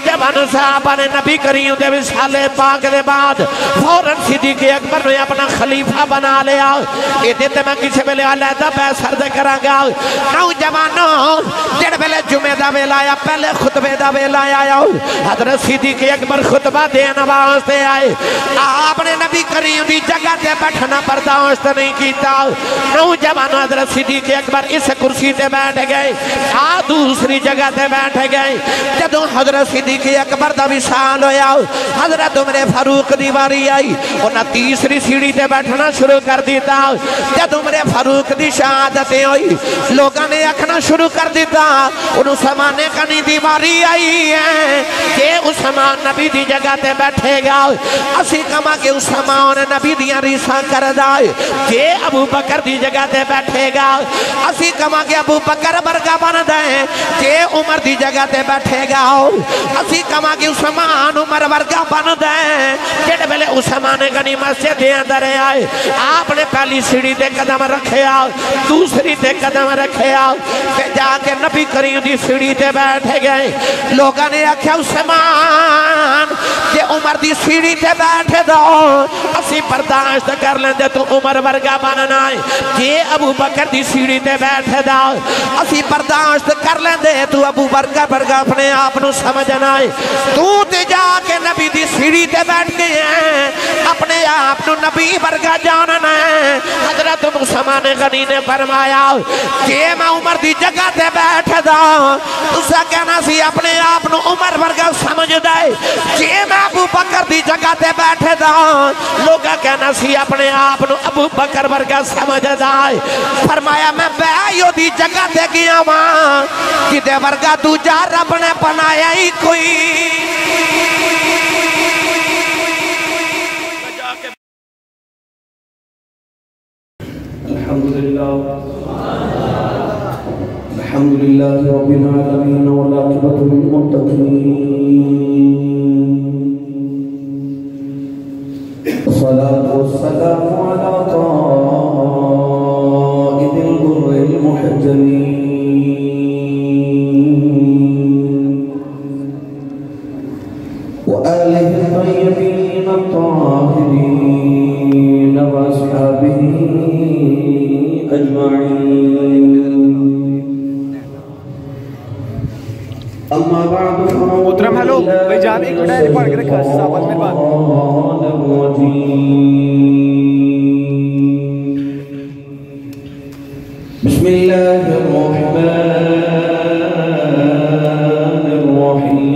نوجوان صحابہ نے نبی کریم دے وصال پاک دے بعد فوراً صدیق اکبر نے اپنا خلیفہ بنا لیا. یہ دیتے میں کسی ویلے علیحدہ بیسر دے کریں گا. نوجوانوں جڑ ویلے جمعہ دا ویلا آیا پہلے خطبے دا ویلا آیا حضرت صدیق اکبر خطبہ دینا واسطے آئے. آپ نے نبی کریم دی جگہ تے بیٹھنا برداشت نہیں کیتا. نوجوانوں حضرت صدیق اکبر اس کرسی تے بیٹھ گئے دوسری جگہ تے بیٹھ گئے. جدوں حضرت صدیق اکبر دا وصال ہویا حضرت عمر فاروق دی واری آئی انہاں تیسری سیڑھی تے بیٹھنا شروع کر دیتا. جدوں عمر فاروق دی شہادت ہوئی لوگاں نے آکھنا شروع کر دیتا انہوں عثمان غنی دی واری آئی ہے کہ عثمان نبی دی جگہ تے بیٹھے گا. اسی کما کہ عثمان نبی دیاں ریساں کر دائے کہ ابو بکر دی جگہ تے بیٹھے گا. اسی کما کہ ابو بکر برگا بن دائیں کہ عمر دی جگہ تے بیٹھے گا. اسی کما کہ عثمان عمر برگا بن دائیں جڑے بلے عثمان غنی مسجد دے اندر آئے آپ نے پہلی سیڑھی تے قدم رکھے دوسری تے قدم رکھے کہ جا کے نبی کریم دی سیڑھی تے بیٹھے گئے. لوگاں نے آکھیا عثمان کہ عمر دی سیڑھی تے بیٹھے دو اسی برداشت کر لیں دے تو عمر ورگا بننا ہے کہ ابو بکر دی سیڑھی تے بیٹھے دو اسی برداشت کر لیں دے تو ابو بکر ورگا اپنے آپ نو سمجھنا ہے. تو تے جا کے نبی دی سیڑھی تے بیٹھ گئے ہیں اپنے آپ نو نبی ورگا جاننا ہے. حضرت عثمان غنی نے فرمایا کہ میں عمر دی جگہ تے بیٹھ دا تسا کہنا سی اپنے آپ نو عمر ورگا سمجھ دائے کہ میں ابو بکر دی جگہ تے بیٹھ دا لوگا کہنا سی اپنے آپ نو ابو بکر ورگا سمجھ دائے. فرمایا میں بیائیو دی جگہ تے گیا ماں جدے ورگا دوجہ رب نے بنایا ہی کوئی. الحمد لله رب العالمين والعاقبة للمتقين والصلاة والسلام على قائد الغر المحجلين وآله الطيبين الطاهرين وأصحابه أجمعين. أما بعد محترم ہلو بھائی جان ایک ڈائری پڑھ کے رکھا صاحب مہربان. بسم الله الرحمن الرحيم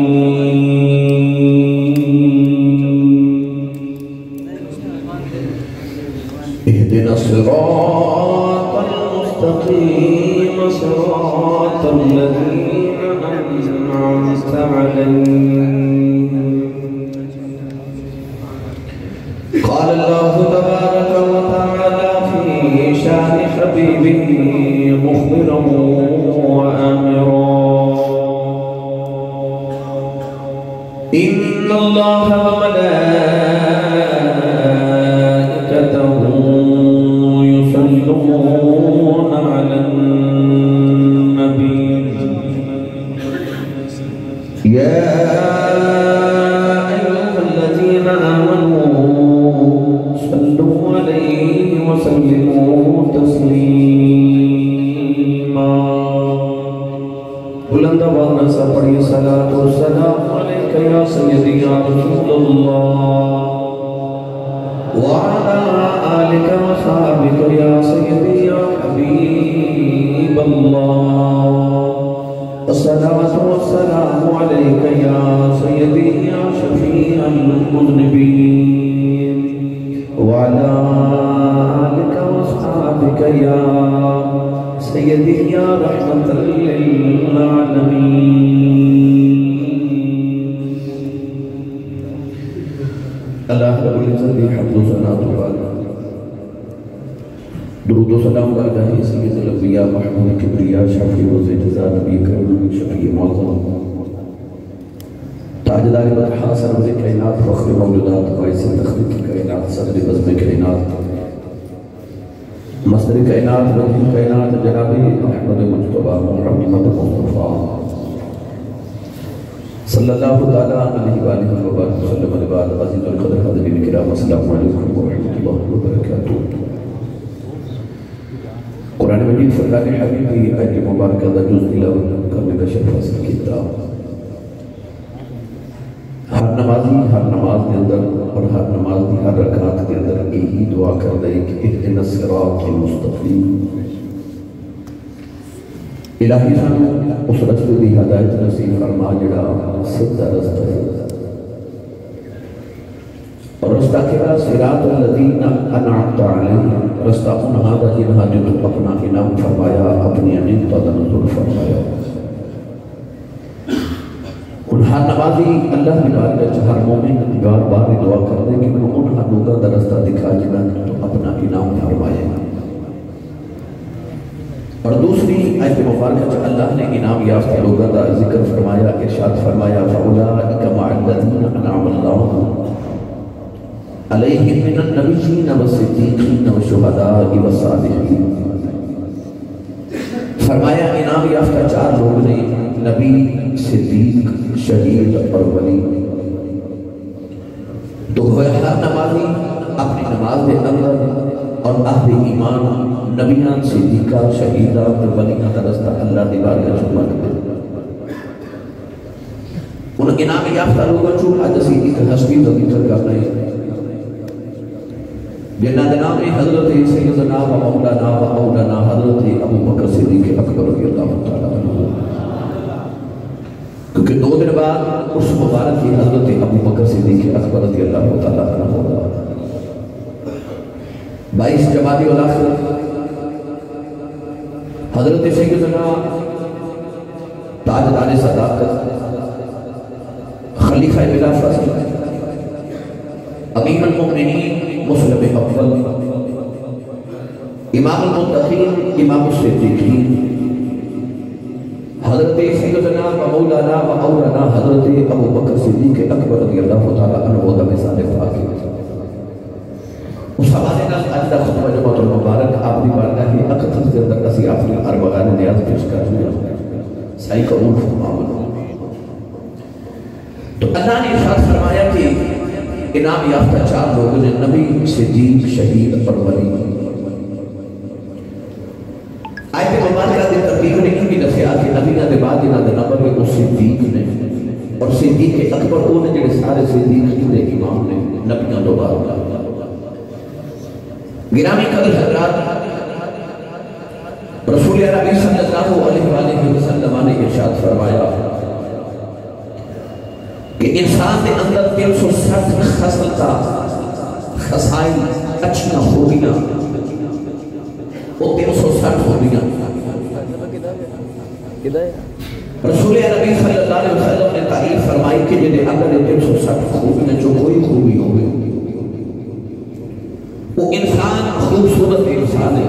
اهدنا الصراط المستقيم صراط الذين أنعمت عليهم. قال الله تبارك وتعالى في شان حبيبه مخبرا وآمرا إن الله وملائكته يصلون على النبي يا أيها الذين آمنوا صلوا عليه وسلموا تسليما. بلند آواز سے پڑھیے صلاۃ والسلام علیک یا سیدی یا رسول اللہ وعلى آلك وصحبك يا سيدي يا حبيب الله. الصلاة والسلام عليك يا سيدي يا شفيع المذنبين وعلى آلك وصحبك يا سيدي يا رحمة للعالمين. اللہ رب العزت حمد و ثنا و درود و سلام علیہ سید الانبیاء محمود کبریاء شفیع و زیجزا نبی کریم شفیع معظم تاجدار بطحا سرور کائنات فخر موجودات باعث تخلیق کائنات صدر بزم کائنات مصدر کائنات رحیم کائنات جناب احمد مجتبہ محمد مصطفیٰ صلی اللہ تعالیٰ علیہ وآلہ وسلم علیہ عزیز القدر حضرین کرام السلام علیکم ورحمۃ اللہ وبرکاتہ۔ قرآن مجید فرقان حمید کی آیت مبارکہ دا جز تلاوت کرنے کا شرف حاصل کیا۔ ہر نمازی ہر نماز کے اندر اور ہر نماز کی ہر رکعت کے اندر یہی دعا کر دے کہ اهدنا الصراط المستقیم، الہی سانو اس رستے دی ہدایت نصیب فرما جڑا سیدھا رستہ ہے، اور رستہ کیا صراط الذین انعمت علیہم، رستہ انہاں دا جنہاں جو تو اپنا انعام فرمایا، اپنی نعمت دا نزول فرمایا۔ ان ہر نمازی اللہ کی بارگاہ ہر مومن بار بار دعا کر دے کہ میں انہاں لوگاں دا رستہ دکھا جنہاں تو اپنا انعام فرمایا۔ اور دوسری آیت مبارکہ اللہ نے انعام یافتہ لوگوں کا ذکر فرمایا، ارشاد فرمایا فَأُولَٰئِكَ مَعَ الَّذِينَ أَنْعَمَ اللَّهُ عَلَيْهِم مِّنَ النَّبِيِّينَ وَالصِّدِّيقِينَ وَالشُّهَدَاءِ وَالصَّالِحِينَ۔ فرمایا انعام یافتہ چار لوگ نے، نبی، صدیق، شہید اور ولی۔ تو ہر نمازی اپنی نماز کے اندر اور اہل ایمان نبیان، صدیقہ، شہیدہ اور ولیان کا رستہ اللہ دی بارگاہ چ مانگتے۔ ان انعام یافتہ لوگوں چوں اج اسی ایک ہستی دا ذکر کر رہے ہیں جنہاں دا نام ہے حضرت سیدنا و مولانا حضرت ابو بکر صدیق اکبر رضی اللہ تعالیٰ عنہ، کیونکہ 2 دن بعد اس مبارک کی حضرت ابو بکر صدیق اکبر رضی اللہ تعالیٰ عنہ 22 جمادی الاخر حضرت سیدنا تاجدار صداقت، خلیفہ بلا فصل، امیر المؤمنین، مسلم اول، امام المتقین، امام الصدیقین، حضرت سیدنا و مولانا حضرت ابو بکر صدیق اکبر رضی اللہ تعالیٰ عنہ دا مثال پاکی۔ اس حوالے نال اج دا خطبہ جمعۃ المبارک آپ دی بارگاہ کی اقدس کے اندر اسی اپنی اربعان نیاز پیش کر رہے ہیں، صحیح قبول فرماؤ۔ تو اللہ نے ارشاد فرمایا کہ انعام یافتہ چار لوگوں نے، نبی، صدیق، شہید اور ولی۔ آیت مبارکہ دی ترتیب نے کی بھی دسیا کہ نبیوں دے بعد انہاں دا نمبر ہے وہ صدیق نے، اور صدیق اکبر وہ نے جڑے سارے صدیق دے امام نے نبیوں تو بعد۔ گرامی قدر حضرات، رسول عربی صلی اللہ علیہ وسلم نے ارشاد فرمایا کہ انسان کے اندر 360 خصلتا خصائل اچھیاں خوبیاں، وہ 360 خوبیاں۔ رسول عربی صلی اللہ علیہ وسلم نے تعریف فرمائی کہ جنہیں اندر 360 خوبیاں جو کوئی خوبی ہوگی وہ انسان خوبصورت انسان ہے۔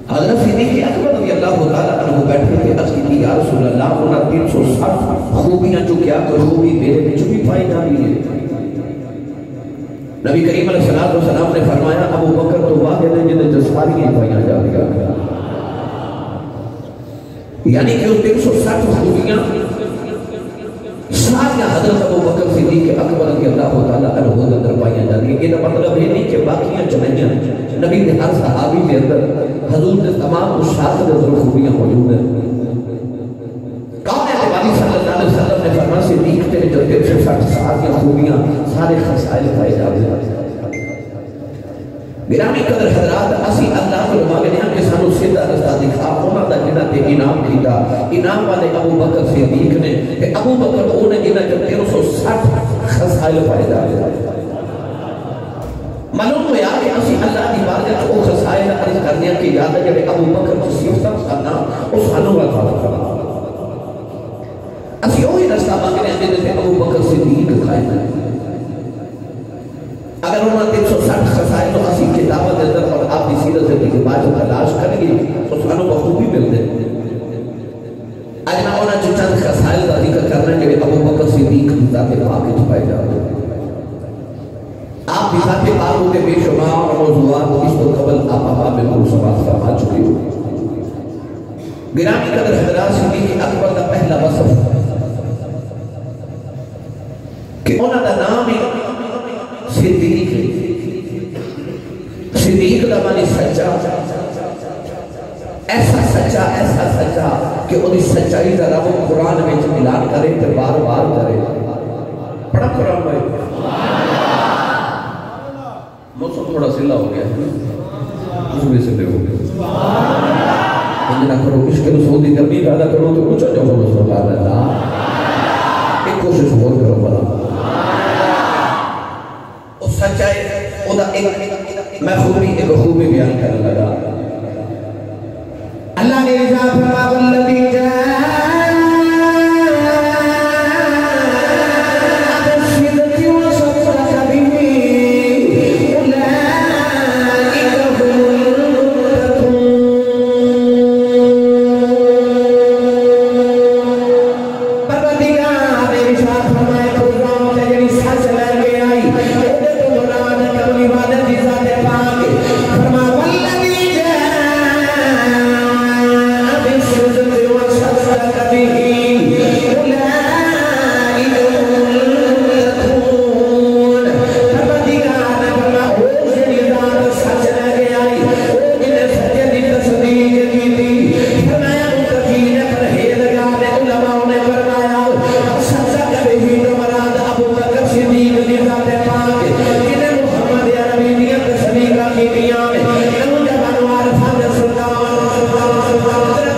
حضرت صدیق اکبر رضی اللہ تعالیٰ عنہ بیٹھے تھے، عرض کی یا رسول اللہ انہاں 360 خوبیاں جو کیا کوئی خوبی میرے بچ بھی پائی جا رہی ہے؟ نبی کریم علیہ السلام نے فرمایا ابو بکر تو واحد ہے جنہیں ساریاں پائیاں جا رہی ہیں، یعنی کہ اس 360 خوبیاں ساریاں حضرت ابو بکر صدیق اکبر رضی اللہ تعالیٰ عنہ کے اندر پائیاں جا رہی ہیں۔ یہ مطلب ہے نہیں کہ باقیاں چنائیاں، نبی نے ہر صحابی کے اندر حضور نے تمام اشاعت کے اندر خوبیاں موجود ہیں۔ کون ہے نبی صلی اللہ علیہ وسلم نے فرمایا صدیق تیرے جو 360 ساریاں خوبیاں سارے خصائل پائے جاتے ہیں۔ گرامی قدر حضرات، اسی اللہ کو مانگنے ہیں کہ سانو سیدھا رستہ دکھا، انہاں دا جنہاں تے انعام کیتا، انعام والے ابو بکر صدیق نے، کہ ابو بکر انہیں جنہاں جو 360 خصائل پائے جاتے ہیں۔ معلوم ہوا کہ اسی اللہ کی بارگاہ کو خصائل عرض کرنے کی یاد ہے جب ابو بکر کو صفتاں کرنا اس حالوں کا تھا۔ اسی وہی رستہ مانگنے ہیں جنہیں ابو بکر صدیق قائم ہے۔ اگر انہوں نے 360 خصائل تو اسی کتابت اندر اور آپ کی سیرت زندگی کے بعد تلاش کریں گے تو سانوں بخوبی ملتے ہیں۔ اگر انہوں نے چند خصائل کا ذکر کرنا ہے جب ابو بکر صدیق ذات پاک چھپائے جاتے ہیں۔ آپ ذات پاک ہوتے بے شمار موضوعات اس کو قبل آپ بالکل سماعت فرما چکے ہو۔ گرامی قدر حضرات، صدیق اکبر کا پہلا وصف انہوں دا نام ہی صدیق ہے صدیق دا معنی سچا ایسا سچا کہ انہی سچائی دا رب قرآن میں اعلان کرے تے بار بار کرے بڑا قرآن میں موسم تھوڑا سلا ہو گیا اس میں سلے ہو گیا انجھنا کرو عشق رسول دی گرمی پیدا کرو تو اچھا جو ہو سبحان اللہ ایک کوشش بول کرو بلا اس سچائی میں خوبی بیان کرنے لگا اللہ نے رضا فرما والذی جاء بالصدق وصدق به أولئك هم المتقون پروردگار نے رضا فرمائے قرآن میں جڑی سچ لے کے آئی اودے تو مراد کملی والے دی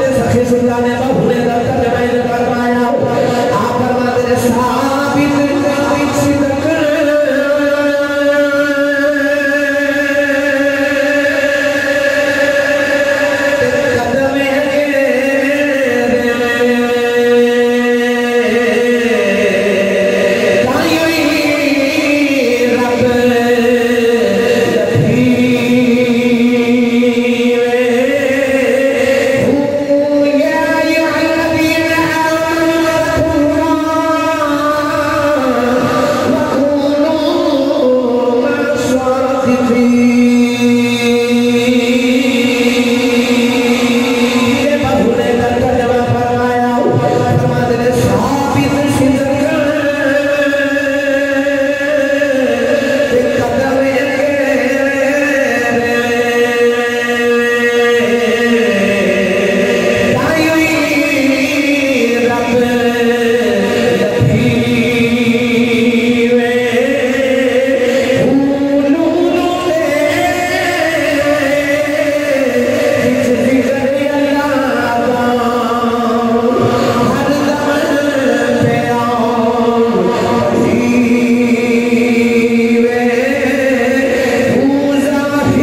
ذات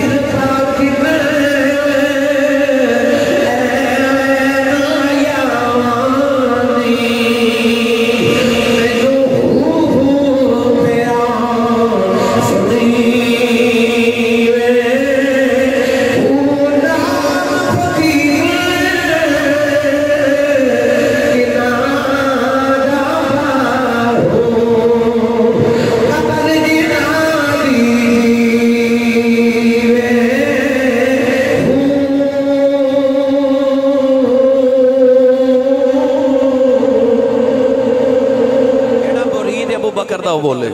پاک فرما والذی بولے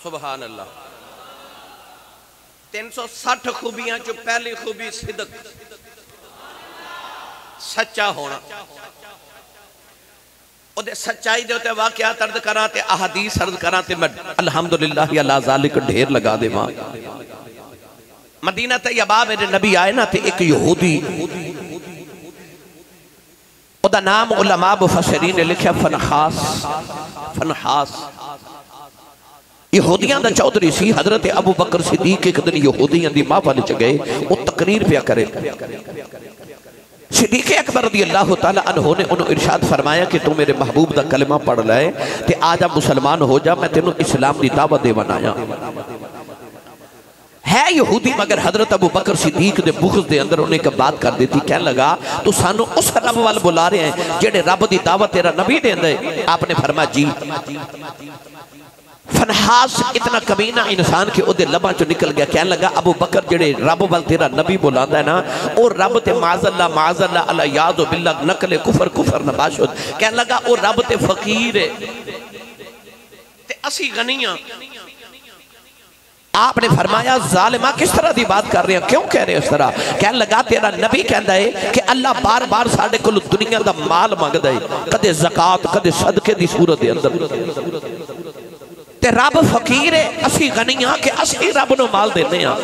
سبحان اللہ 360 خوبیاں جو پہلی خوبی صدق سچا ہونا سچائی دے ہوتے واقعات عرض کراتے احادیث عرض کراتے میں الحمدللہ اللہ ذالک ڈھیر لگا دے ماں مدینہ طیبہ میرے نبی آئے نا تے ایک یہودی او دا نام علماء مفسرین نے لکھا فنحاس یہودیاں دا چودری سی حضرت ابو بکر صدیق ایک دن یہودیاں دی ماں والے چگئے وہ تقریر پہ کرے صدیق اکبر رضی اللہ تعالیٰ عنہ نے انہوں ارشاد فرمایا کہ تو میرے محبوب دا کلمہ پڑھ لائے تے آجا مسلمان ہو جا میں تینوں اسلام دی دعوت دے بنایا ہے یہودی مگر حضرت ابو بکر صدیق دے بغض دے اندر انہیں ایک بات کر دیتی کہنے لگا تو سانو اس رب وال بلا رہے ہیں جیڑے رب دی دعوت تیرا نبی دے اندر آپ نے فرمایا جی فنحاس اتنا کمینہ انسان کے ادھے لباں چو نکل گیا، کہنے لگا ابو بکر جڑے رب وال تیرا نبی بولاندہ ہے نا، او رب تے معاذ اللہ علی یاد و باللہ نقل کفر نباشد، کہنے لگا او رب تے فقیر ہے تے اسی غنیاں۔ آپ نے فرمایا ظالمہ کس طرح دی بات کر رہے ہیں، کیوں کہہ رہے ہیں اس طرح؟ کہنے لگا تیرا نبی کہندہ ہے کہ اللہ بار بار ساڑھے کل دنیا دا مال مانگ دے، کدے زکاة کدے صدقے دی صورت دے اندر، تے رب فقیر ہے اسی غنیاں کہ اسی رب نو مال دینے ہیں۔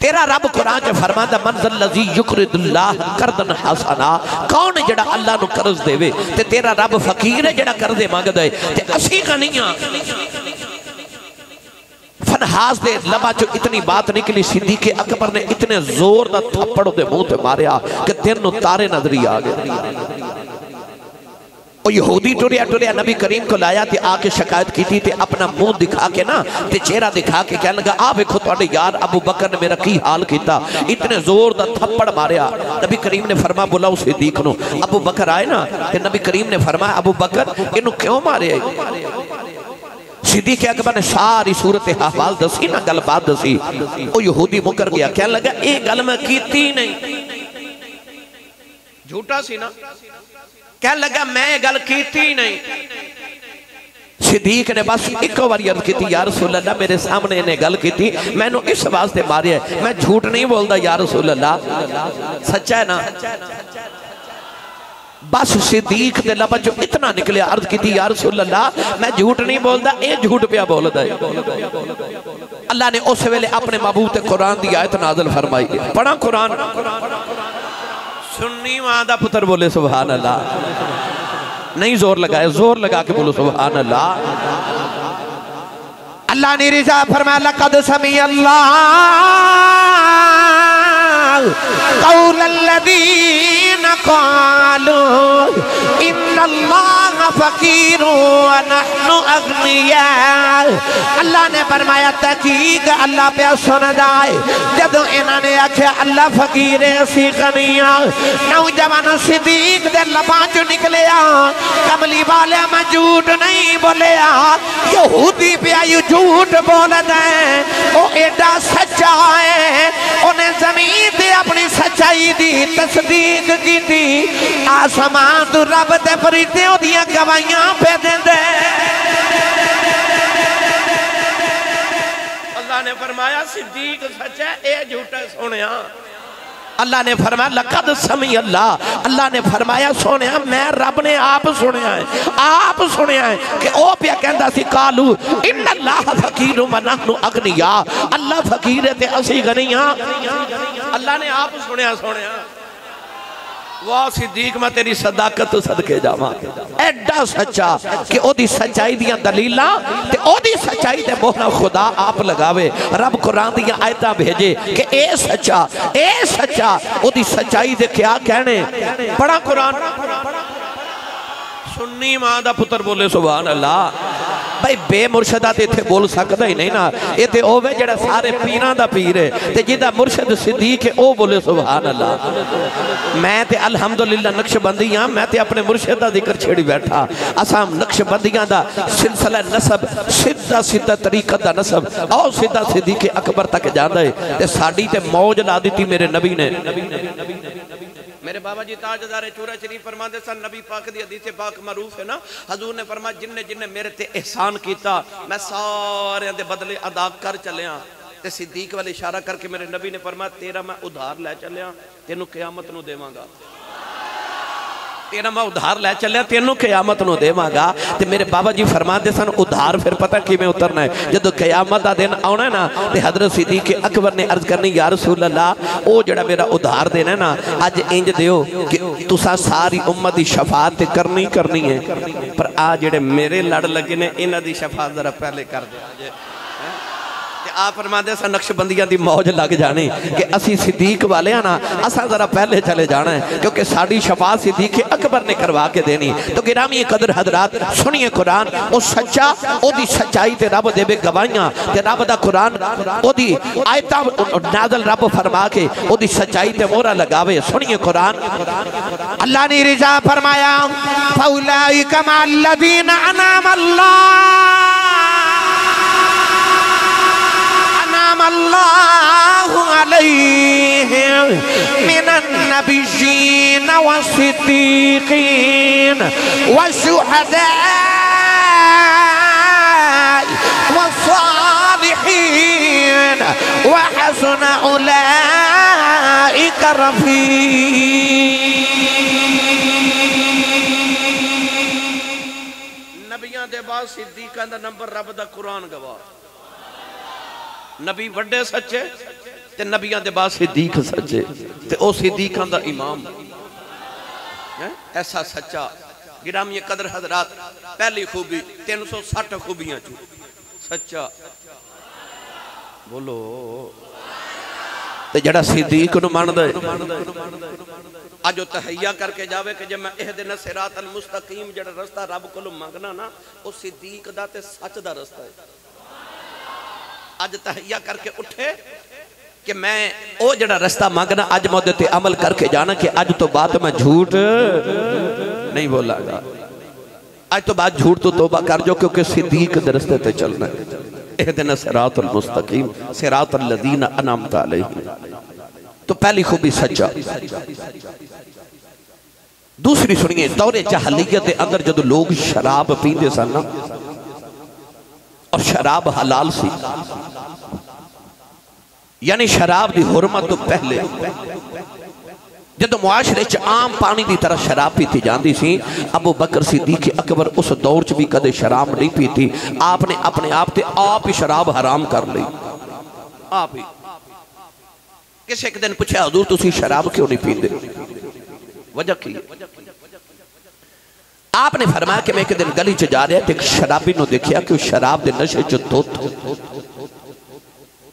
تیرا رب قرآن کے فرماندہ منزل لذی یقرد اللہ کردن حسنا، کون جڑا اللہ نو قرض دے وے، تے تیرا رب فقیر ہے جڑا قرضے مانگ دے، تے اسی غنیاں۔ فنحاس دے لبا جو اتنی بات نکلی، صدیق اکبر نے اتنے زور دا تھپڑ دے منہ تے ماریا کہ دن نو تارے نظری آگئے۔ وہ یہودی ٹریا نبی کریم کو لایا تے آکے شکایت کی تھی تے اپنا منہ دکھا کے نا تے چہرہ دکھا کے کہنے لگا آ ویکھو تواڈے یار ابو بکر نے میرا کی حال کیتا، اتنے زور دا تھپڑ ماریا۔ نبی کریم نے فرمایا بلاؤ صدیق نو، ابو بکر آئے نا تے نبی کریم نے فرمایا ابو بکر انہوں کیوں مارے آئے؟ صدیق اکبر نے ساری صورت احوال دسی نا گل بات دسی، وہ یہودی مکر گیا، کہنے لگا ایک گل میں کیتی نہیں، جھوٹا سی نا، کہنے لگا میں گل کیتی نہیں۔ صدیق نے بس ایک واری عرض کیتی یا رسول اللہ میرے سامنے انہیں گل کیتی، میں نے اس واسطے ماری ہے، میں جھوٹ نہیں بولدا یا رسول اللہ، سچا ہے نا؟ بس صدیق دے لبا جو اتنا نکلے عرض کی تھی یا رسول اللہ میں جھوٹ نہیں بولدا، اے جھوٹ پیا بولدا ہے۔ اللہ نے اس ویلے اپنے محبوب قرآن دی آیت نازل فرمائی، پڑھا قرآن، سنی ماں دا پتر بولے سبحان اللہ، نہیں زور لگائے، زور لگا کے بولو سبحان اللہ۔ اللہ نے رضا فرمایا لقد سمع اللہ قول الذین قالوا ان اللہ فقیر ونحن اغنیاء، اللہ نے فرمایا تحقیق اللہ پہ سن جائے جدو انہوں نے آکھیا اللہ فقیر ہے اسی غنیاں، نوجوان صدیق دے لباں جو نکلیا، کملی والے میں جھوٹ نہیں بولیا، یہودی پہ آئیو جھوٹ بول دیں، وہ ایڈا سچا ہے، انہیں زمین دے اپنی سچائی دی تصدیق کی تھی، آسمان تو رب دے فریتے ہو دیا گوائیاں پہ دیں دے۔ اللہ نے فرمایا صدیق سچا ہے، اے جھوٹا سونیا۔ اللہ نے فرمایا لقد سمع اللہ، اللہ نے فرمایا سونیا میں رب نے آپ سنیا ہے، آپ سنیا ہے کہ او پیا کہندہ سی قالو ان اللہ فقیر ونحن اغنیاء، اللہ فقیر ہے تے اسی غنیاں، اللہ نے آپ سنیا سنیا۔ واہ صدیق میں تیری صداقت صدقے جاواں، ایڈا سچا کہ او دی سچائی دیاں دلیلاں تے او دی سچائی دے موہنا خدا آپ لگاوے، رب قرآن دیاں آیتاں بھیجے کہ اے سچا او دی سچائی دے کیا کہنے، پڑھا قرآن، سنی ماں دا پتر بولے سبحان اللہ۔ بھائی بے مرشدہ تے تھے بول سکتا ہی نہیں نا، یہ تے اوہ جڑا سارے پیران دا پیر ہے تے جدہ مرشد صدیق ہے او بولے سبحان اللہ۔ میں تے الحمدللہ نقش بندیاں، میں تے اپنے مرشد دا ذکر چھیڑی بیٹھا، اسام نقش بندیاں دا سلسلہ نسب سدہ طریقت دا نسب او سدہ صدیق اکبر تک جاندہ ہے تے ساڑی تے موج لا دیتی میرے نبی نے۔ میرے بابا جی تاجدار چورہ شریف فرماتے سن، نبی پاک دی حدیث پاک معروف ہے نا، حضور نے فرمایا جن نے میرے تے احسان کیتا میں سارے دے بدلے ادا کر چلیاں، تے صدیق والے اشارہ کر کے میرے نبی نے فرمایا تیرا میں ادھار لے چلیاں تینوں قیامت نو دیواں گا، تیرا میں ادھار لے چلیاں تینوں قیامت نو دیواں گا۔ تے میرے بابا جی فرماتے سن ادھار پھر پتہ کی میں اترنا ہے، جدو قیامت دا دن آنا ہے نا تے حضرت صدیق اکبر نے عرض کرنی یا رسول اللہ او جڑا میرا ادھار دینا ہے نا آج انج دیو کہ تسا ساری امت دی شفاعت کرنی ہے، پر آج جڑے میرے لڑ لگے نے انہ دی شفاعت ذرا پہلے کر دیا جائے، آپ فرماتے ہیں نقش بندیاں دی موج لگ جانے کہ اسی صدیق والے ہیں نا اساں ذرا پہلے چلے جانا ہے کیونکہ ساڑی شفاعت صدیق اکبر نے کروا کے دینی تو گرامی قدر حضرات سنیے قرآن او سچا او دی سچائی تے رب دے بے گواہیاں تے رب دا قرآن او دی آیتاں نازل رب فرما کے او دی سچائی تے مورا لگاوے سنیے قرآن اللہ نے رضا فرمایا فَأُولَئِكَ مَعَ الَّذِينَ أَنْعَمَ اللَّهُ عَلَيْهِمْ مِنَ النَّبِيِّينَ وَالصِّدِّيقِينَ وَالشُّهَدَاءِ وَالصَّالِحِينَ وَحَسُنَ أُولَئِكَ رَفِيقًا نبیان دے بعد صدیقان دا نمبر رب دا قرآن گواہ نبی وڈے سچے تے نبیان دے بعد صدیق سچے تے او صدیقان دا امام ایسا سچا گرامی قدر حضرات پہلی خوبی 360 خوبیاں چو سچا بولو تے جڑا صدیق نو مان دے آجو تحییٰ کر کے جاوے کہ جب میں اہدنا صراط المستقیم جڑا رستہ رب کو لو مانگنا نا او صدیق دا تے سچ دا رستہ ہے آج تحییٰ کر کے اٹھے کہ میں او جڑا رستہ مانگنا آج مدتے عمل کر کے جانا کہ آج تو بات میں جھوٹ نہیں بولا گا آج تو بات جھوٹ تو توبہ کر جو کیونکہ صدیق درستے تے چلنا ہے اہدنا صراط المستقیم صراط الذین انعمت علیہم تو پہلی خوبی سچا دوسری سنیے دور جہلیت اندر جدو لوگ شراب پیندے سن اور شراب حلال سی یعنی شراب دی حرمت تو پہلے جدو معاشرے چ عام پانی دی طرح شراب پیتی جاندی سی ابو بکر صدیق اکبر اس دور چ بھی کدے شراب نہیں پیتی آپ نے اپنے آپ تے آپ ہی شراب حرام کر لی آپ ہی کس ایک دن پوچھا حضور تسی شراب کیوں نہیں پیندے وجہ کی آپ نے فرمایا کہ میں ایک دن گلی چ جا رہا تے ایک شرابی نو دیکھیا کہ شراب دے نشے چ دھوت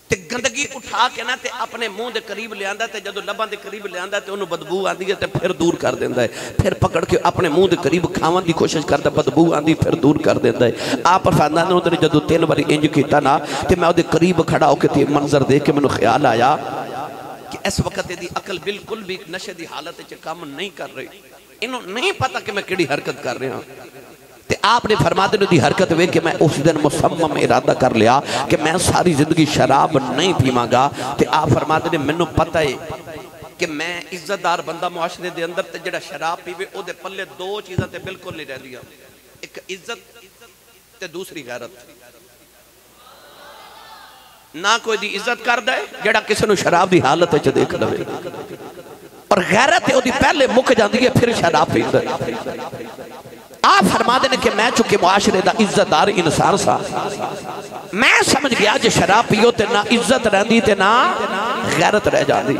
تے گندگی اٹھا کے نا تے اپنے منہ دے قریب لے آندا تے جدو لباں دے قریب لے آندا تے انہوں بدبو آندی ہے تے پھر دور کر دیندا ہے پھر پکڑ کے اپنے منہ دے قریب کھاون دی کوشش کردا بدبو آندی پھر دور کر دیندا ہے آپ فرماندے نے تے جدو 3 باری انج کیتا نا تے میں اودے قریب کھڑا ہو کے تے منظر دیکھ کے مینوں خیال آیا کہ اس وقت دی عقل بالکل بھی نشے دی حالت وچ کام نہیں کر رہی انہوں نہیں پتا کہ میں کیڑی حرکت کر رہا ہوں تے آپ نے فرما دے دی حرکت ہوئے کہ میں اس دن مصمم ارادہ کر لیا کہ میں ساری زندگی شراب نہیں پیواں گا تے آپ فرما دے مینوں پتہ ہے کہ میں عزت دار بندہ معاشرے دے اندر تے جڑا شراب پیوے او دے پلے 2 چیزاں تے بالکل نہیں رہندیاں ایک عزت تے دوسری غیرت نہ کوئی دی عزت کر دے جڑا کسی نو شراب دی حالت وچ دیکھ لوے اور غیرت ہے وہ پہلے مک جاندی ہے پھر شراب پیندا ہے آپ فرما دینے کہ میں چونکہ معاشرے دا عزت دار انسان سا میں سمجھ گیا جو شراب پیو تے نہ عزت رہندی تے نہ غیرت رہ جاندی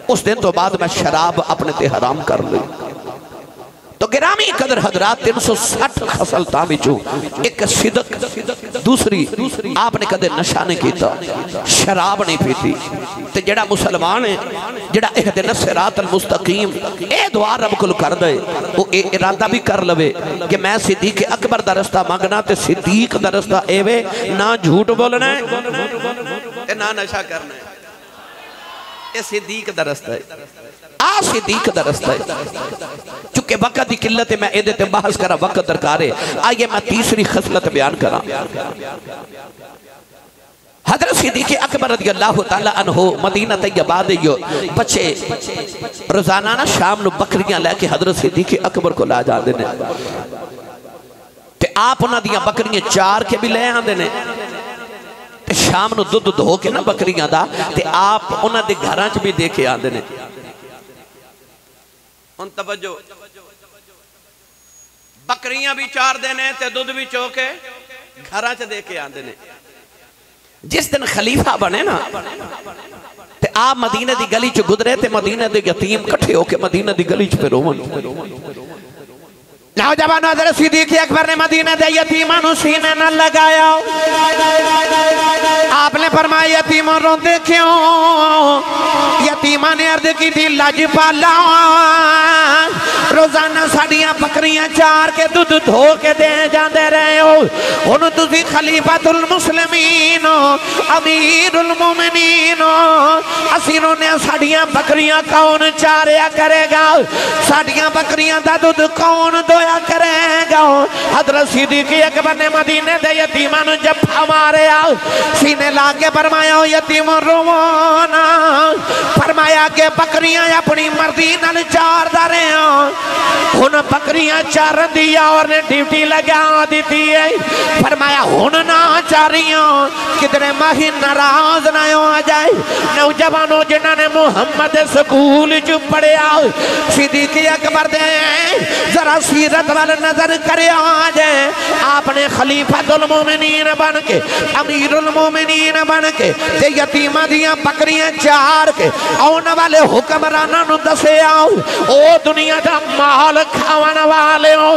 اس دن تو بعد میں شراب اپنے تے حرام کر لی تو گرامی قدر حضرات 360 خصلتاں وچوں ایک صدق دوسری آپ نے کدے نشہ نہیں کیتا شراب نہیں پیتی تے جڑا مسلمان ہے جڑا اہدنا الصراط المستقیم اے دعا رب کل کر دے وہ اے ارادہ بھی کر لوے کہ میں صدیق اکبر دا رستہ مانگنا تے صدیق دا رستہ اے وے نہ جھوٹ بولنا ہے تے نہ نشہ کرنا ہے اے صدیق دا رستہ ہے صدیق دا رستہ ہے چونکہ وقت دی قلت ہے میں ایدے تے بحث کرا وقت درکار ہے آئیے میں تیسری خصلت بیان کرا حضرت صدیق اکبر رضی اللہ تعالیٰ عنہ مدینہ طیبہ دے بچے روزانہ شام نو بکریاں لے کے حضرت صدیق اکبر کو لا جا دینے تے آپ انہاں دیاں بکریاں 4 کے بھی لے آن دینے تے شام نو دودھ دھو کے نا بکریاں دا تے آپ انہاں دے گھراں چ بھی دے کے آن دینے ان توجہ بکریاں بھی 4 دینے تے دودھ بھی چوکے گھراں چ دے کے آن دینے جس دن خلیفہ بنے نا تے آپ مدینہ دی گلی چ گزرے تے مدینہ دے یتیم کٹھے ہو کے مدینہ دی گلی چ پہ رومن نوجوان حضرت صدیق اکبر نے مدینہ دے یتیمانو سینے نہ لگایا آپ نے فرمایا یتیم روندے کیوں؟ یتیمہ نے عرض کی تھی لاجپالا روزانہ ساڑیاں بکریاں چار کے دودھ دھو کے دے جاندے رہے ہو، انہوں تسی خلیفۃ المسلمین امیر المومنین، اسیروں نے ساڑیاں بکریاں کون چاریا کرے گا؟ ساڑیاں بکریاں دا دودھ کون دویا کرے گا؟ حضرت صدیق اکبر نے مدینے دے یتیمان جب ہمارے آؤ سینے لاغے فرمایا یتیم روانا، فرمایا کہ بکریاں اپنی مرضی نل چار دارے ہیں، ان بکریاں چار دیا اور نے ڈیوٹی لگا دیتی ہے، فرمایا ان نہ چاریاں کدھرے ماہی ناراض نہ ہو جائے۔ نوجوانوں جنہوں نے محمد سکول جو پڑے آؤ صدیق اکبر دے ذرا سیرت وال نظر کرے آجائے، آپ نے خلیفۃ المومنین بن کے امیر المومنین بن کے تے یتیمہ دیاں بکریاں چار کے آن والے حکمرانہ نو دسے آؤ او دنیا دا مال کھاون والے ہو،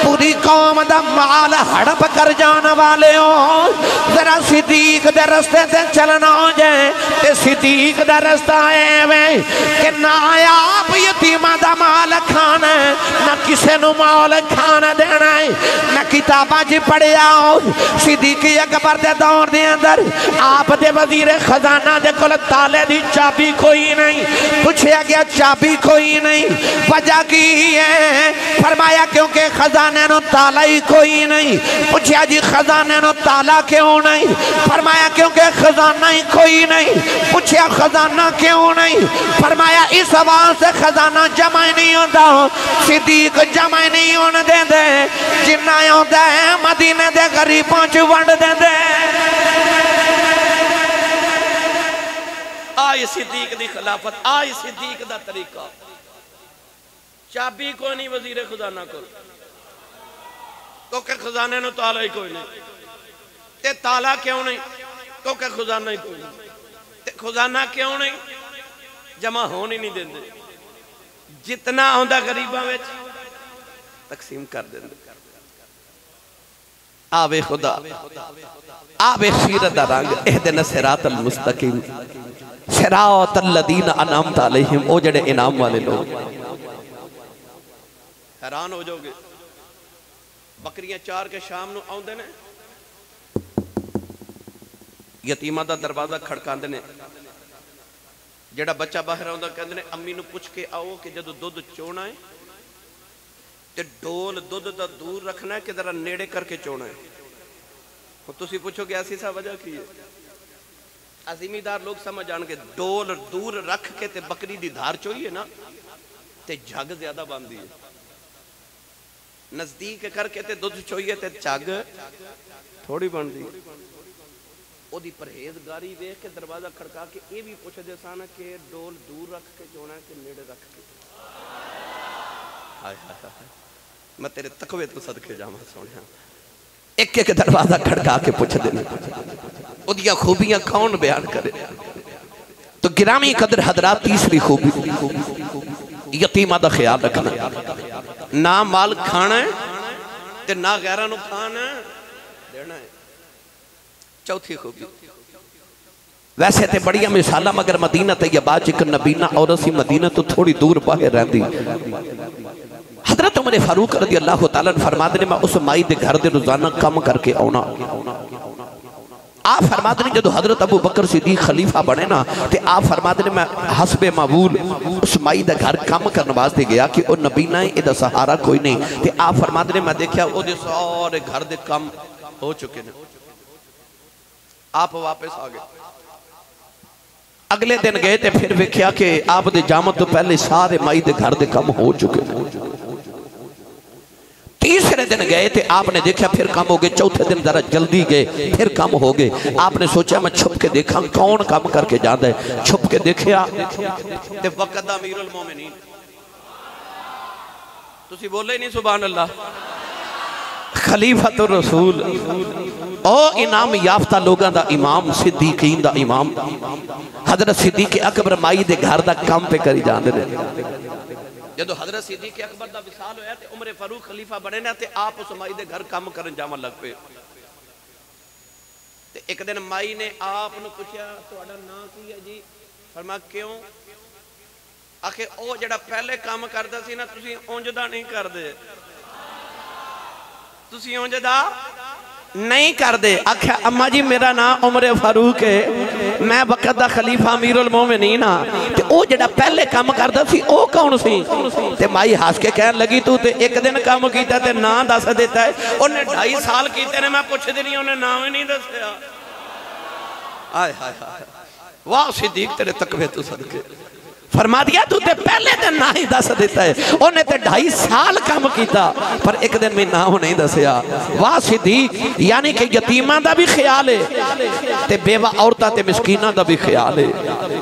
پوری قوم دا مال ہڑپ کر جان والے ہو، ذرا صدیق دے رستے تے چلنا ہو جائے تے صدیق دے رستہ آئے میں کہ نہ آپ یتیمہ دا مال کھانا ہے نہ کسے نو مال کھانا دینا ہے، نہ کتابہ جی پڑھے آؤ صدیق اکبر دے دور دے اندر آپ دے وزیر خزانہ دے کل تالے دی چابی کوئی نہیں، پوچھے گیا چابی کوئی نہیں، وجہ کی ہے؟ فرمایا کیونکہ خزانے نو تالا ہی کوئی نہیں، پوچھے جی خزانے نو تالا کیوں نہیں؟ فرمایا کیونکہ خزانہ ہی کوئی نہیں، پوچھے خزانہ کیوں نہیں؟ فرمایا اس آواز سے خزانہ جمع نہیں ہوتا، صدیق جمع نہیں ہونے دے دے، جنہ ہوتا ہے مدینہ دے غریبوں چو ونڈ دے دے۔ آئی صدیق دی خلافت، آئی صدیق دا طریقہ، چابی کوئی نہیں وزیر خزانہ کو، تو کہ خزانے نو تالا ہی کوئی نہیں، تے تالا کیوں نہیں؟ تو کہ خزانہ ہی کوئی نہیں، تے خزانہ کیوں نہیں؟ جمع ہونی نہیں دیں دے، جتنا ہوندہ غریبہ میں تقسیم کر دیں دے۔ آوے خدا آوے خیرت رنگ اہدنا صراط المستقیم صراط الذین انعمت علیہم، او جڑے انعام والے لوگ۔ حیران ہو جاؤ گے، بکریاں چار کے شام نو آؤں دینے، یتیمہ دا دروازہ کھڑکان دینے، جڑا بچہ باہر آؤں دا کہندے نے امی نو پوچھ کے آؤ کہ جدو دودھ چونا ہے تے ڈول دودھ دا دور رکھنا ہے کہ ذرا نیڑے کر کے چونا ہے۔ تو سی پوچھو کہ ایسی سا وجہ کی ہے؟ عظیمی دار لوگ سمجھ جان کے ڈول دور رکھ کے تے بکری دی دھار چوئی ہے نا تے جھگ زیادہ باندھی ہے، نزدیک کر کے تے دودھ چوئی ہے تے جھگ تھوڑی باندھی ہے۔ او دی پرہیزگاری دیکھ کے دروازہ کھڑکا کے یہ بھی پوچھ دے سانا کہ ڈول دور رکھ کے چونا ہے کہ نیڑے رکھ کے؟ ہائے ہائے ہائے، میں تیرے تقوی تو صدقے جامع سونے ہاں۔ ایک ایک دروازہ کھڑکا کے پوچھ دینا، او دیا خوبیاں کون بیان کرے؟ تو گرامی قدر حضرات تیسری خوبی یتیمہ دا خیال رکھنا، نہ مال کھانا ہے تے نہ غیرہ نو کھانا ہے دینا ہے۔ چوتھی خوبی ویسے تے بڑیاں مثالہ مگر مدینہ طیبہ چکر نبینہ اور اسی مدینہ تو تھوڑی دور باہر رہن دی۔ حضرت عمر فاروق رضی اللہ تعالیٰ نے فرما دے میں اس مائی دے گھر دے روزانہ کم کر کے آنا، آپ فرما دے جدو حضرت ابو بکر صدیق خلیفہ بنے نا تے آپ فرما دے میں حسب معمول اس مائی دے گھر کم کر نواز دے گیا کہ او نبی نہ ادھا سہارا کوئی نہیں تے آپ فرما دے میں دیکھیا او دے سارے گھر دے کم ہو چکے نے، آپ واپس آگئے، اگلے دن گئے تے پھر ویکھیا کہ آپ دے جامت تو پہلے سارے مائی دے گھر دے کم ہو چکے نے، تیسرے دن گئے تے آپ نے دیکھا پھر کم ہو گئے، چوتھے دن ذرا جلدی گئے پھر کم ہو گئے، آپ نے سوچا میں چھپ کے دیکھا کون کم کر کے جاندہ ہے، چھپ کے دیکھیا تے وقت امیر المومنین، تسی بولے ہی نہیں سبحان اللہ، خلیفۃ الرسول او انعام یافتہ لوگاں دا امام، صدیقین دا امام، حضرت صدیق اکبر مائی دے گھر دا کم پہ کری جاندے رہے۔ جدو حضرت صدیق اکبر دا وصال ہویا تے عمر فاروق خلیفہ بنے نا تے آپ اس مائی دے گھر کم کرن جامع لگ پے، ایک دن مائی نے آپ نے پوچھا تہاڈا نام کی ہے جی؟ فرمایا کیوں؟ آخے او جڑا پہلے کام کردا سی نا تسی اونجدا نہیں کردے، تسی اونجدا نہیں کر دے۔ آکھا اماں جی میرا نام عمر فاروق ہے، میں وقت دا خلیفہ امیر المومنین ہاں، تے او جڑا پہلے کام کردا سی او کون سی؟ تے مائی ہاس کے کہن لگی تو تے ایک دن کام کیتا تے نام دس دیتا ہے، انہیں 2.5 سال کیتے نے، میں پوچھ دی نہیں انہیں نام ہی نہیں دسیا۔ آئے ہائے ہائے، واہ صدیق تیرے تقوی تو صدقے، فرما دیا تو تے پہلے دن نہ ہی دس دیتا ہے، انہیں تے 2.5 سال کام کیتا پر ایک دن میں نام نہیں دسیا۔ واہ صدیق، یعنی کہ یتیمہ دا بھی خیال ہے تے بیوہ عورتہ تے مسکینہ دا بھی خیال ہے۔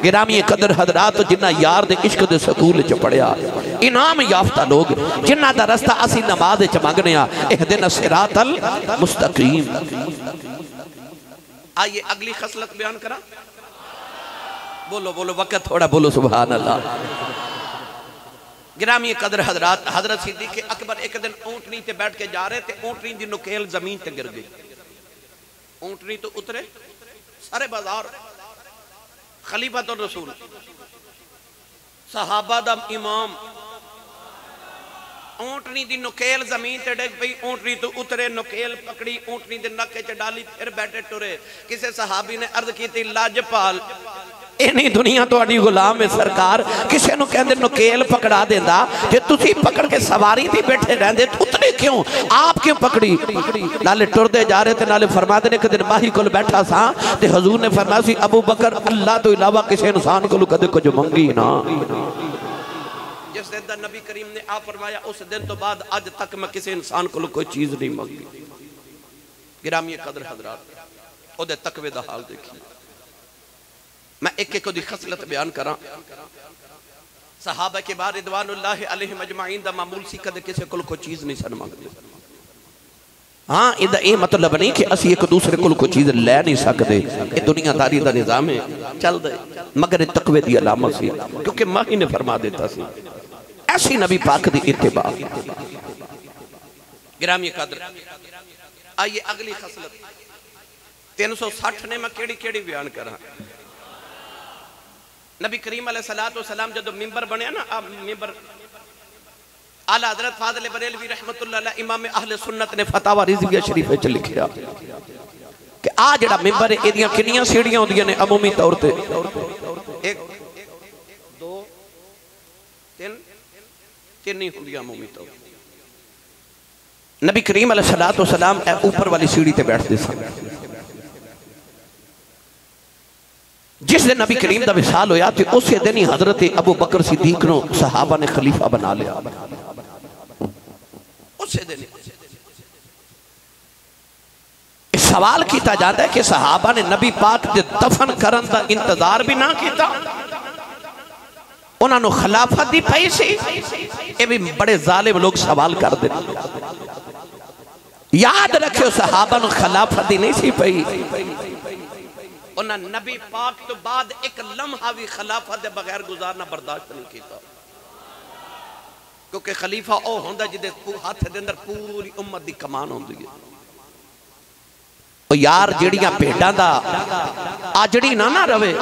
گرامی قدر حضرات جنہ یار دے عشق دے سکول چ پڑھیا، انعام یافتہ لوگ جنہ دا رستہ اسی نماز چ مانگنیا، اہدنا الصراط المستقیم۔ آئیے اگلی خصلت بیان کرا، بولو بولو وقت تھوڑا بولو سبحان اللہ۔ گرامی قدر حضرات، حضرت صدیق اکبر ایک دن اونٹنی تے بیٹھ کے جا رہے تھے، اونٹنی دی نکیل زمین تے گر گئی، اونٹنی تو اترے سارے بازار، خلیفۃ الرسول صحابہ دا امام، اونٹنی دی نکیل زمین تے ڈگ پئی، اونٹنی تو اترے، نکیل پکڑی، اونٹنی دے نکے چ ڈالی، پھر بیٹھے ٹرے۔ کسے صحابی نے عرض کی تھی لاجپال اینی دنیا تو اڈی غلام ہے سرکار، کسے نو کہندے نکیل پکڑا دیندہ کہ تسی پکڑ کے سواری تھی بیٹھے رہندے اتنے کیوں؟ آپ کیوں پکڑی؟ نالے ٹر دے جا رہے تھے، نالے فرما دینے کہ دن ماہی کل بیٹھا سا تے حضور نے فرمایا سی ابو بکر اللہ تو علاوہ کسے انسان کو کدے کچھ منگی نا۔ جس دن نبی کریم نے آپ فرمایا اس دن تو بعد آج تک میں کسی انسان کو کوئی چیز نہیں منگی۔ گرامی قدر حضرات، او دے تقوی دا حال دیکھی، میں ایک ایک دی خصلت بیان کرا۔ صحابہ کے بعد رضوان اللہ علیہ مجمعین دا معمول سی کدے کسی کو کوئی چیز نہیں سن مانگ دی۔ ہاں ادھا یہ مطلب نہیں کہ اسی ایک دوسرے کو کوئی چیز لے نہیں سکتے، یہ دنیا داری دا نظام ہے چل دے، مگر تقوی دی علامت سی، کیونکہ ماہی نے فرما دیتا سی ایسی نبی پاک دی اتباع۔ گرامی قدر، آئیے اگلی خصلت 360 نے میں کیڑی کیڑی بیان کرا۔ نبی کریم علیہ السلام جدو ممبر بنے نا، ممبر اعلیٰ حضرت فاضل بریلوی رحمت اللہ علیہ امام اہل سنت نے فتاوہ رضویہ شریفہ چ لکھیا کہ آج جڑا ممبر ہے ایدیاں کنیاں سیڑیاں ہوندیاں نے عمومی طور تے، 1 2 3 نہیں ہوندیاں عمومی طور۔ نبی کریم علیہ السلام اوپر والی سیڑھی تے بیٹھ دے سن۔ جس دن نبی کریم دا وصال ہویا تھے اسی دن ہی حضرت ابو بکر صدیق نو صحابہ نے خلیفہ بنا لیا، اسی دن اس سوال کیتا جاتا ہے کہ صحابہ نے نبی پاک دے دفن کرن دا انتظار بھی نہ کیتا، انہوں نے خلافت دی پئی سی۔ یہ بھی بڑے ظالم لوگ سوال کر دیں، یاد رکھو صحابہ نے خلافت دی نہیں سی پئی، انہاں نبی پاک تو بعد ایک لمحہ بھی خلافت دے بغیر گزارنا برداشت نہیں کیتا، کیونکہ خلیفہ او ہوندہ جدے ہاتھ دے اندر پوری امت دی کمان ہوندی ہے۔ یار جڑیاں پیڑاں دا آجڑی نہ روے،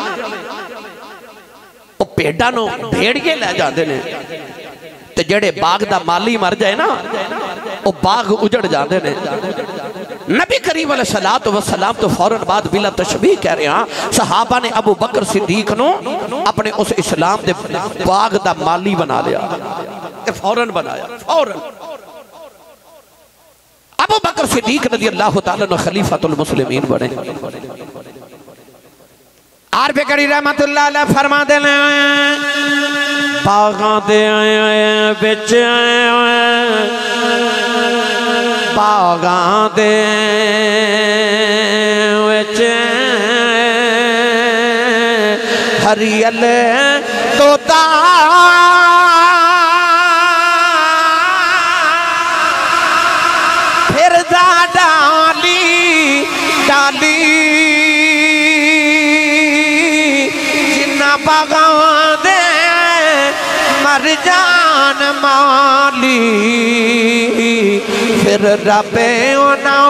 او پیڑاں نو بھیڑیے لے جاندے نے، تے جڑے باغ دا مالی مر جائے نا او باغ اجڑ جاندے نے۔ نبی کریم علیہ السلام تو فوراً بعد بلا تشبیہ کہہ رہے ہیں، صحابہ نے ابو بکر صدیق نو اپنے اس اسلام دے باغ دا مالی بنا لیا، فوراً بنایا، فوراً۔ ابو بکر صدیق رضی اللہ تعالیٰ نے خلیفۃ المسلمین بنے۔ عارف کری رحمت اللہ علیہ فرما دینے باغاں دے بچ باغاں دے وچ ہریل توتا پھر دا ڈالی ڈالی جنہ باغاں دے مر جان مالی پھر رب انہاں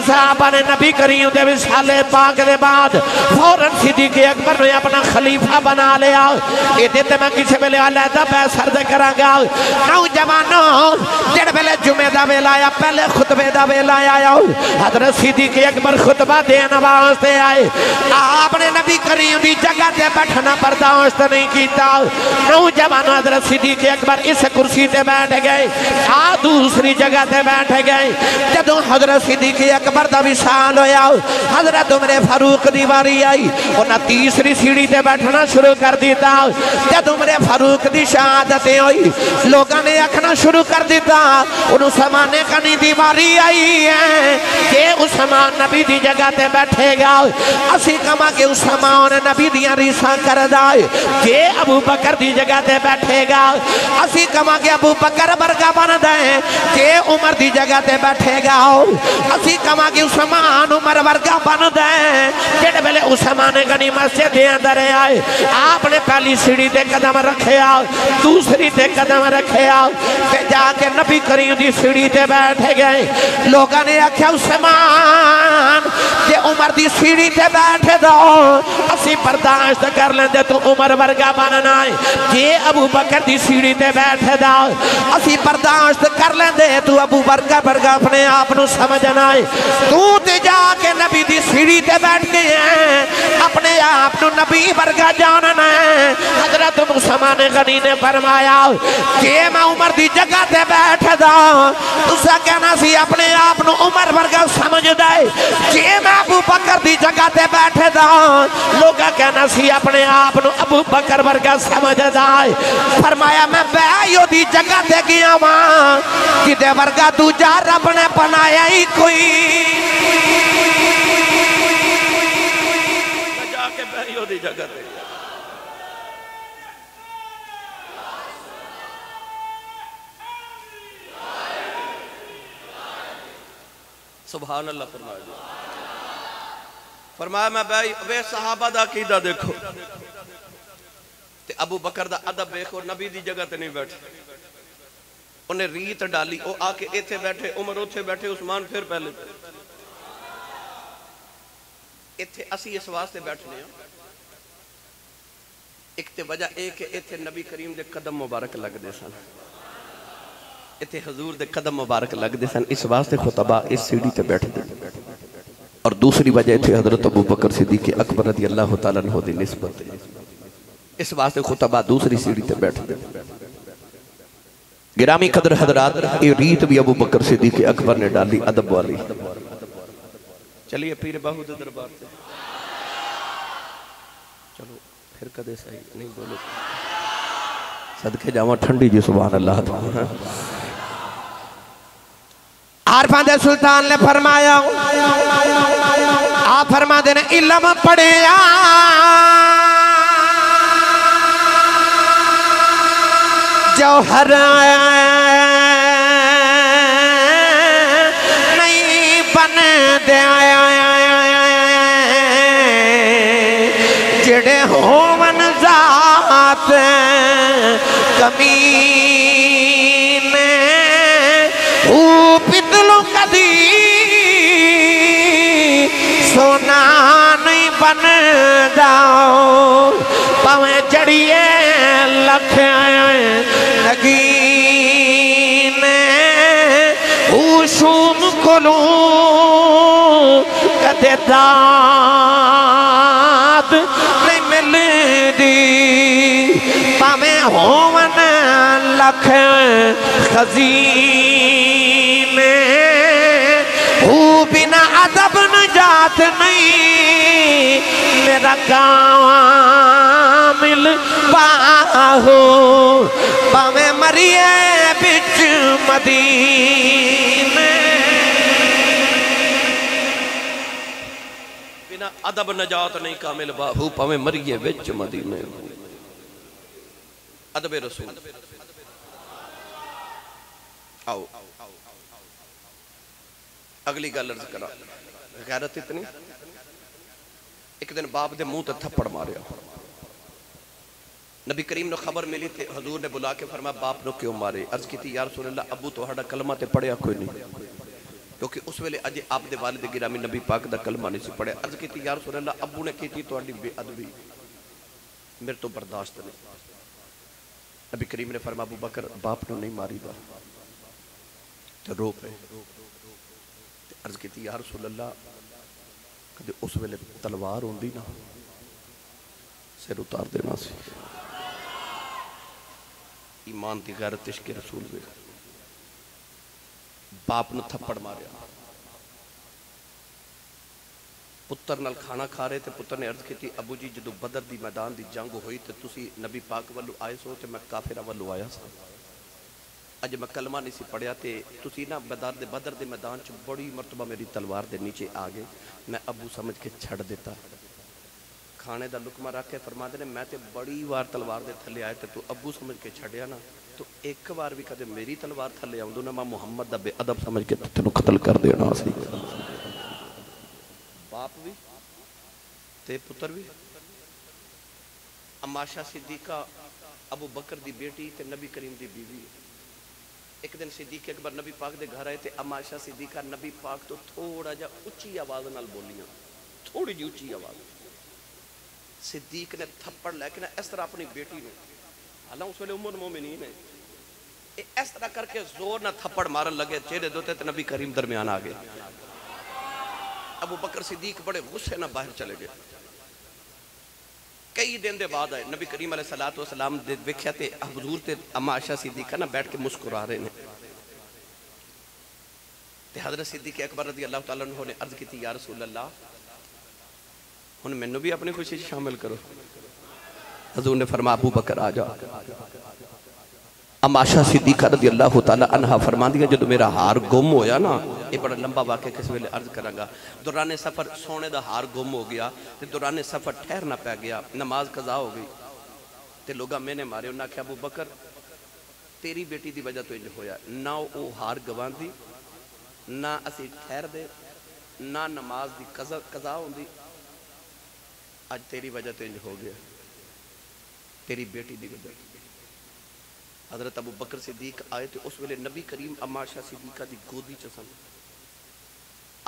صحابہ نے نبی کریم دے وصال پاک دے بعد فوراً صدیق اکبر نے اپنا خلیفہ بنا لیا یہ تے میں کسی ویلے علیحدہ بیسر دے کراں گا نوجوانوں جڑ ویلے جمعے دا ویلا آیا پہلے خطبے دا ویلا آیا حضرت صدیق اکبر خطبہ دین واسطے آئے آپ نے نبی کریم دی جگہ تے بیٹھنا برداشت نہیں کیتا نوجوانوں حضرت صدیق اکبر اس کرسی تے بیٹھ گئے دوسری جگہ تے بیٹھ گئے جدوں حضرت صدیق اکبر دا وصال ہویا حضرت عمر فاروق دی واری آئی انہاں تیسری سیڑھی تے بیٹھنا شروع کر دیتا جدوں عمر فاروق دی شہادت ہوئی لوگاں نے آکھنا شروع کر دیتا انہوں سمانے کنی دی واری آئی ہے کہ عثمان نبی دی جگہ تے بیٹھے گا اسی کما کہ عثمان نبی دیاں ریساں کر دائے کہ ابو بکر دی جگہ تے بیٹھے گا اسی کما کہ ابو بکر برگا بن دائے کہ عمر دی جگہ تے بیٹھے گا اسی کما کہ عثمان عمر برگا بن دائے جڑے بلے عثمان غنی مسجد دے اندر آئے آپ نے پہلی سیڑھی تے قدم رکھے دوسری تے قدم رکھے تے جا کے نبی کریم دی سیڑھی تے بیٹھے گئے لوگاں نے آکھیا عثمان جے عمر دی سیڑھی تے بیٹھے دو اسی برداشت کر لیندے تو عمر ورگا بننا ہے جے ابو بکر دی سیڑھی تے بیٹھے دو اسی برداشت کر لیندے تو ابو بکر ورگا اپنے آپ نو سمجھنا ہے تو تے جا کے نبی دی سیڑھی تے بیٹھ گئے ہیں اپنے آپ نو نبی ورگا جاننا ہے حضرت عثمان غنی نے فرمایا کہ میں عمر دی جگہ تے بیٹھ دا تسا کہنا سی اپنے آپ نو عمر ورگا سمجھ دائے کہ میں ابو بکر دی جگہ تے بیٹھ دا لوگا کہنا سی اپنے آپ نو ابو بکر ورگا سمجھ دائے فرمایا میں بیائیو دی جگہ تے گیا ماں جدے ورگا دوجا رب نے بنایا ہی کوئی میں جا کے بیائیو دی جگہ تے سبحان اللہ فرمایا فرمایا میں بھائی وے صحابہ دا عقیدہ دیکھو تے ابو بکر دا ادب دیکھو نبی دی جگہ تے نہیں بیٹھے انہیں ریت ڈالی او آکے ایتھے بیٹھے عمر اوتھے بیٹھے عثمان پھر پہلے ایتھے اسی اس واسطے بیٹھنے ہیں ایک تے وجہ ایک ہے ایتھے نبی کریم دے قدم مبارک لگ دے سن ایتھے حضور دے قدم مبارک لگ دے سن اس واسطے خطبہ اس سیڑھی تے بیٹھ دے اور دوسری وجہ تھی حضرت ابو بکر صدیق اکبر رضی اللہ تعالیٰ عنہ دی نسبت اس واسطے خطبہ دوسری سیڑھی تے بیٹھ دے گرامی قدر حضرات یہ ریت بھی ابو بکر صدیق اکبر نے ڈالی ادب والی چلیے پیر باہو دے دربار سے چلو پھر کدے صحیح نہیں بولو صدقے جاواں ٹھنڈی جی سبحان اللہ عارفان دے سلطان نے فرمایا آپ فرما دینے علم پڑھیا جوہر نہیں بن دیا جڑے ہوون ذات کمینے او پتلوں کدی سونا نہیں بن جاؤ پاویں جڑیے لکھ نگینے او شوم کلوں کدے داد نہیں مل دی پاویں ہوون لکھ خزینے او بنا ادب نجات نہیں میرا کامل باہو پاویں مریے بچ مدینے بنا ادب نجات نہیں کامل باہو پاویں مریے بچ مدینے ادب رسول آؤ اگلی گل عرض کرا غیرت اتنی ایک دن باپ دے منہ تے تھپڑ ماریا نبی کریم نے خبر ملی تھی حضور نے بلا کے فرمایا باپ نو کیوں مارے عرض کی تھی یا رسول اللہ ابو تو ہڑا کلمہ تے پڑھیا کوئی نہیں کیونکہ اس ویلے اجے آپ دے والد گرامی نبی پاک دا کلمہ نہیں سی پڑھے. عرض کی یا رسول اللہ ابو نے کیتی تہاڈی بے ادبی میرے تو برداشت نہیں. نبی کریم نے فرمایا ابو بکر باپ نو نہیں ماری دا تو رو پے. عرض کی یا رسول اللہ کدے اس ویلے تلوار ہوندی نا سر اتار دینا سی. ایمان دی غیرت عشق رسول بھی باپ نے تھپڑ ماریا. پتر نال کھانا کھا رہے تھے. پتر نے عرض کی تھی ابو جی جدو بدر دی میدان دی جنگ ہوئی تے تسی نبی پاک والو آئے سو تے میں کافرہ والو آیا سا. اج میں کلمہ نہیں سی پڑھیا تے تسی نا بدر دے میدان چ بڑی مرتبہ میری تلوار دے نیچے آ گئے. میں ابو سمجھ کے چھڑ دیتا. کھانے دا لقمہ رکھ کے فرما دے میں تے بڑی وار تلوار دے تھلے آئے تے تو ابو سمجھ کے چھڑیا نا تو ایک بار بھی کدے میری تلوار تھلے آؤں دو نا میں محمد دا بے ادب سمجھ کے تینوں قتل کر دینا سی. باپ بھی تے پتر بھی. عماشہ صدیقہ ابو بکر دی بیٹی تے نبی کریم دی بیوی. ایک دن صدیق اکبر نبی پاک دے گھر آئے تے عماشہ صدیقہ نبی پاک تو تھوڑا جا اچھی آواز نال بولیاں. تھوڑی جی اچھی آواز. صدیق نے تھپڑ لے کے نا اس طرح اپنی بیٹی نے اللہ اس ویلے ام المومنین ہے اس طرح کر کے زور نہ تھپڑ مارن لگے. چہرے دوتے تے نبی کریم درمیان آ گئے. ابو بکر صدیق بڑے غصے نہ باہر چلے گئے. کئی دن دے بعد آئے نبی کریم علیہ السلام دے ویکھیا تے حضور تے عائشہ صدیقہ نہ بیٹھ کے مسکرا رہے ہیں. تے حضرت صدیق اکبر رضی اللہ تعالیٰ عنہ نے عرض کی تھی یا رسول اللہ ہن مینوں بھی اپنی خوشی شامل کرو. حضور نے فرمایا ابو بکر آ جا. عائشہ صدیقہ رضی اللہ تعالیٰ عنہ فرما دیا جدو میرا ہار گم ہویا نا یہ بڑا لمبا واقعہ کس ویلے عرض کروں گا. دوران سفر سونے دا ہار گم ہو گیا تے دوران سفر ٹھہرنا پہ گیا. نماز قضا ہو گئی تے لوگاں میں نے مارے. انہاں کہا ابو بکر تیری بیٹی دی وجہ تو انج ہویا نہ او ہار گوان دی نہ اسی ٹھہر دے نہ نماز دی قضا ہوندی. آج تیری وجہ تو انج ہو گیا تیری بیٹی دی وجہ. حضرت ابو بکر صدیق آئے تو اس ویلے نبی کریم عائشہ صدیقہ دی گودی چ سن.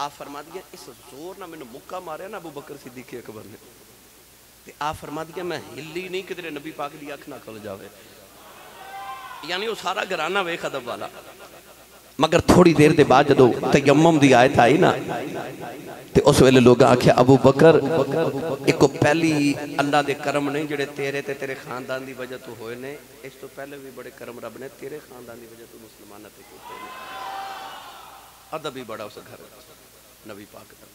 آپ فرما دیا اس زور نہ میں نے مکہ ماریا نا ابو بکر صدیق اکبر نے تے آپ فرما دیا میں ہلی نہیں کدھر نبی پاک دی اکھ نہ کھل جاوے. یعنی وہ سارا گھرانہ ویکھ ادب والا. مگر تھوڑی دیر دے بعد جدو تیمم دی آیت آئی نا تے اس ویلے لوگ آکھیا ابو بکر ایک کو پہلی اللہ دے کرم نہیں جڑے تیرے تے تیرے خاندان دی وجہ تو ہوئے نے اس تو پہلے بھی بڑے کرم رب نے تیرے خاندان دی وجہ تو مسلمانہ تے کیتے نے. ادب ہی بڑا اس گھر نبی پاک دا.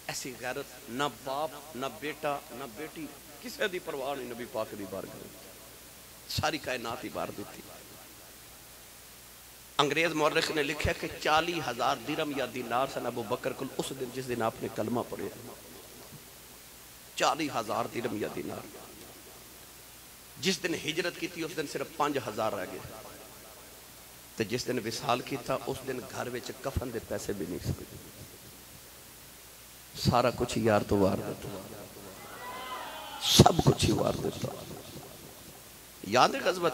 ایسی غیرت نہ باپ نہ بیٹا نہ بیٹی کسے دی پرواہ نہیں نبی پاک دی بارگاہ ساری کائنات ہی بار دیتی. انگریز مورخ نے لکھا کہ 40,000 درم یا دینار سن ابو بکر کل اس دن جس دن آپ نے کلمہ پڑھے. 40,000 درم یا دینار. جس دن ہجرت کی تھی اس دن صرف 5,000 رہ گئے تے جس دن وصال کی تھا اس دن گھر وچ کفن دے پیسے بھی نہیں سکتے. سارا کچھ یار تو وار دیتا سب کچھ ہی وار دیتا. یاد ہے غزوہ